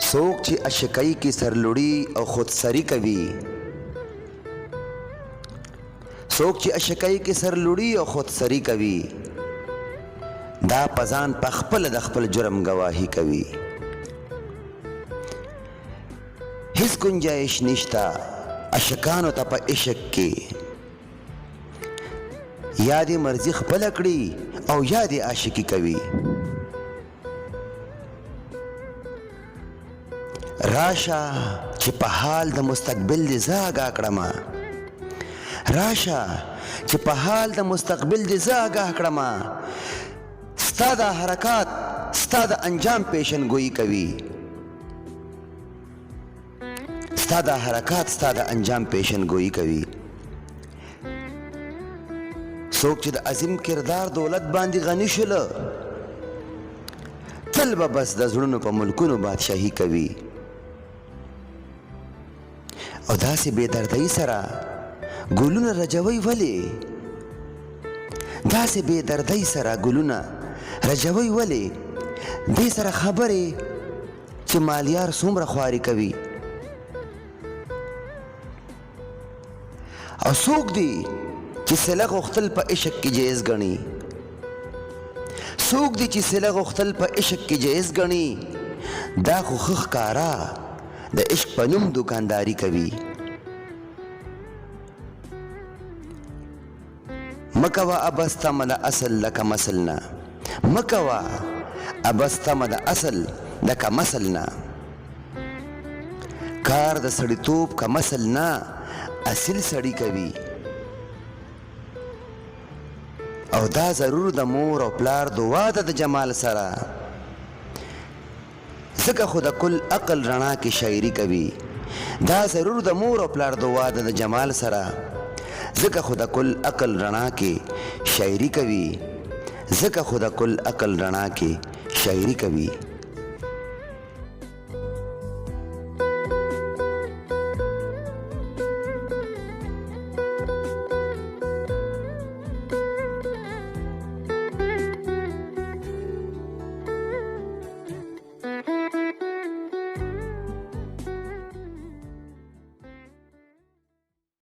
څوک چې عشقۍ کې سرلوړي او خودسري کوي، څوک چې عشقۍ کې سرلوړي او خودسري کوي، دا پزان په خپل د خپل جرم گواهی کوي. هیڅ گنجائش نشتا عشقانو ته په عشق کې، یا دې مرضي خپله کړي او یا دې عاشقي کوي. راشه چې په حال د مستقبل دې زه آګاه کړمه، راشه چې په حال د مستقبل دې زه آګاه کړمه. ستا دا حرکات ستا د انجام پیشن گویی کوي، ستا دا حرکات ستا د انجام پیشن گویی کوي. څوک چې د عظیم کردار دولت باندې غني شله، تل به بس د زړونو په ملکونو بادشاهي کوي. او داسې بې دردۍ سره ګلونه رجوي ولې، داسې بې دردۍ سره ګلونه رجوي ولې، دې سره خبرې چې مالیار څومره خواري کوي. او څوک دی چې صله غوښتل په عشق کې جایز ګڼي، څوک دی چې صله غوښتل په عشق کې جایز ګڼي، دا خو ښه ښکاره د عشق په نوم دوکانداري کوي. مکوه ابستمه د اصل لکه مثل نه، مکوه ابستمه د اصل لکه مثل نه. کار د سړیتوب که مثل نه اصل سړی کوي. او دا ضرور د مور او پلار دعا ده د جمال سره، ځکه خو د کل عقل رڼا کې شاعري کوي. دا ضرور د مور او پلار دعا ده د جمال سره، ځکه خو د کل عقل رڼا کې شاعري کوي، ځکه خو د کل عقل رڼا کې شاعري کوي.